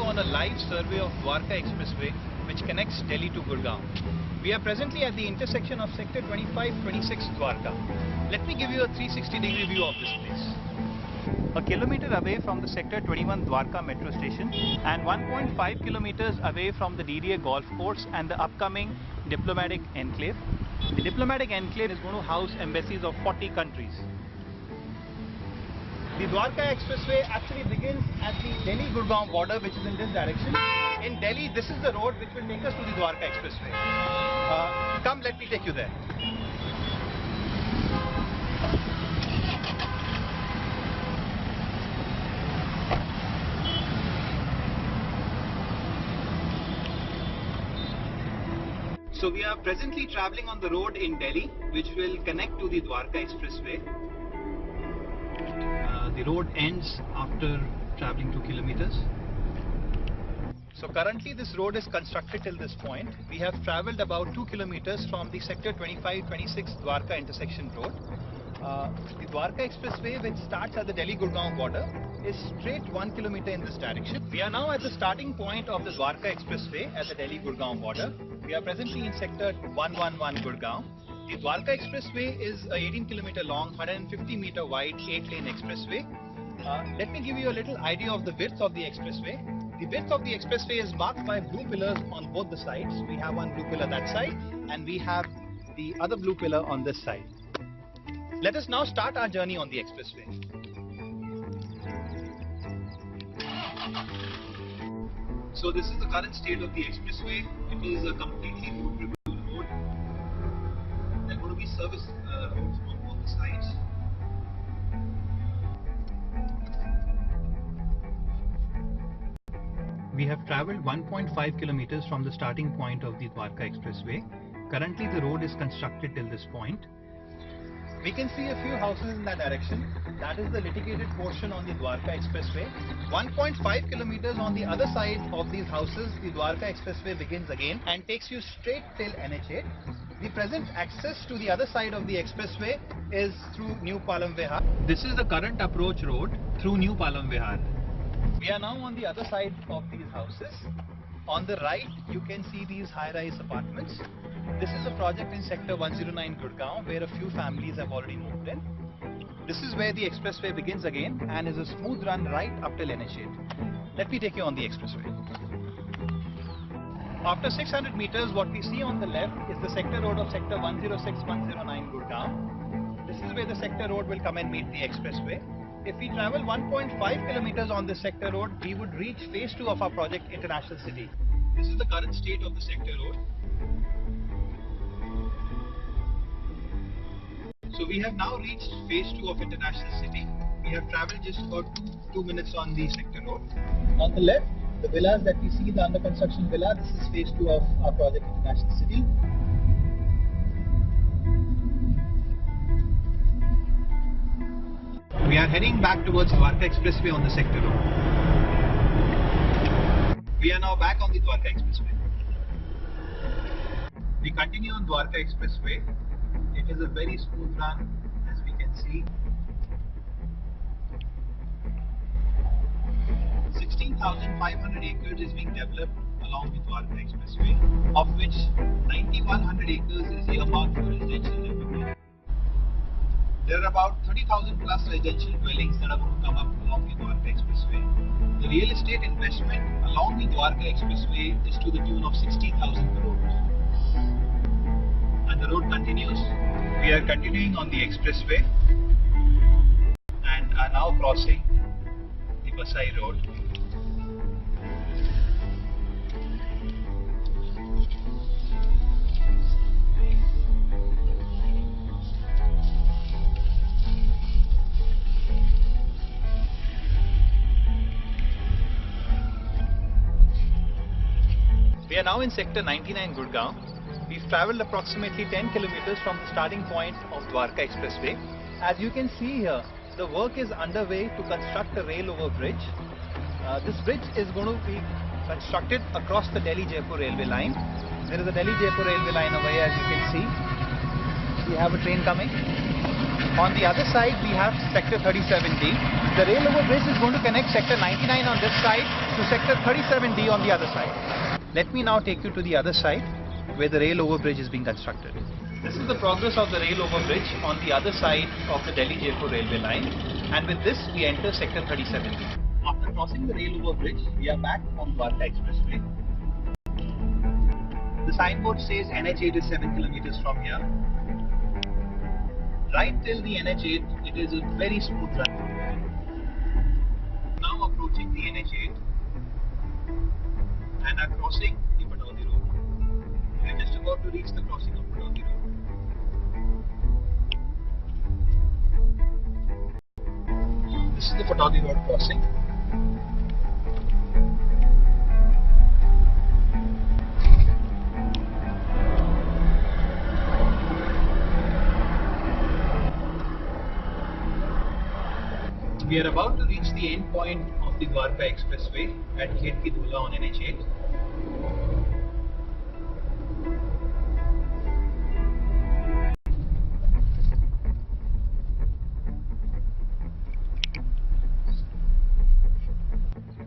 on a live survey of Dwarka Expressway which connects Delhi to Gurgaon. We are presently at the intersection of Sector 25-26 Dwarka. Let me give you a 360-degree view of this place. A kilometer away from the Sector 21 Dwarka metro station and 1.5 kilometers away from the DDA golf course and the upcoming diplomatic enclave. The diplomatic enclave is going to house embassies of 40 countries. The Dwarka Expressway actually begins at the Delhi-Gurgaon border, which is in this direction. In Delhi, this is the road which will take us to the Dwarka Expressway. Come, let me take you there. So we are presently traveling on the road in Delhi, which will connect to the Dwarka Expressway. The road ends after traveling 2 kilometers. So currently this road is constructed till this point. We have traveled about 2 kilometers from the Sector 25-26 Dwarka intersection road. The Dwarka Expressway, which starts at the Delhi-Gurgaon border, is straight 1 kilometer in this direction. We are now at the starting point of the Dwarka Expressway at the Delhi-Gurgaon border. We are presently in Sector 111 Gurgaon. The Dwarka Expressway is a 18 kilometer long, 150 meter wide, 8-lane expressway. Let me give you a little idea of the width of the expressway. The width of the expressway is marked by blue pillars on both the sides. We have one blue pillar that side and we have the other blue pillar on this side. Let us now start our journey on the expressway. So this is the current state of the expressway. It is a completely road-driven road. There are going to be service roads on both the sides. We have travelled 1.5 kilometers from the starting point of the Dwarka Expressway. Currently the road is constructed till this point. We can see a few houses in that direction. That is the litigated portion on the Dwarka Expressway. 1.5 kilometers on the other side of these houses, the Dwarka Expressway begins again and takes you straight till NH8. The present access to the other side of the expressway is through New Palam Vihar. This is the current approach road through New Palam Vihar. We are now on the other side of these houses. On the right, you can see these high-rise apartments. This is a project in Sector 109 Gurgaon where a few families have already moved in. This is where the expressway begins again and is a smooth run right up till NH8. Let me take you on the expressway. After 600 meters, what we see on the left is the sector road of Sector 106-109 Gurgaon. This is where the sector road will come and meet the expressway. If we travel 1.5 kilometers on this sector road, we would reach phase 2 of our project International City. This is the current state of the sector road. So we have now reached phase 2 of International City. We have travelled just about 2 minutes on the sector road. On the left, the villas that we see, the under construction villa, this is phase 2 of our project International City. We are heading back towards Dwarka Expressway on the sector road. We are now back on the Dwarka Expressway. We continue on Dwarka Expressway. It is a very smooth run, as we can see. 16,500 acres is being developed along the Dwarka Expressway, of which 9,100 acres is earmarked for residential development. There are about 30,000 plus residential dwellings that are going to come up along the Dwarka Expressway. The real estate investment along the Dwarka Expressway is to the tune of 60,000 crores. And the road continues. We are continuing on the expressway and are now crossing the Vasai Road. We are now in Sector 99 Gurgaon. We've travelled approximately 10 kilometers from the starting point of Dwarka Expressway. As you can see here, the work is underway to construct a rail over bridge. This bridge is going to be constructed across the Delhi-Jaipur railway line. There is a Delhi-Jaipur railway line over here, as you can see. We have a train coming. On the other side, we have Sector 37D. The rail overbridge is going to connect Sector 99 on this side to Sector 37D on the other side. Let me now take you to the other side where the rail overbridge is being constructed. This is the progress of the rail overbridge on the other side of the Delhi-Jaipur railway line, and with this we enter Sector 37D. After crossing the rail overbridge, we are back on Dwarka Expressway. The signboard says NH8 is 7 kilometers from here. Right till the NH8, it is a very smooth run. Now approaching the NH8 and are crossing the Pataudi Road. We are just about to reach the crossing of Pataudi Road. This is the Pataudi Road crossing. We are about to reach the end point of the Dwarka Expressway at Khetki Dula on NH8.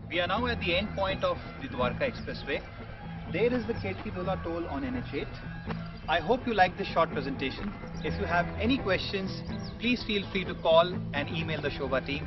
We are now at the end point of the Dwarka Expressway. There is the Khetki Dula toll on NH8. I hope you liked this short presentation. If you have any questions, please feel free to call and email the Shobha team.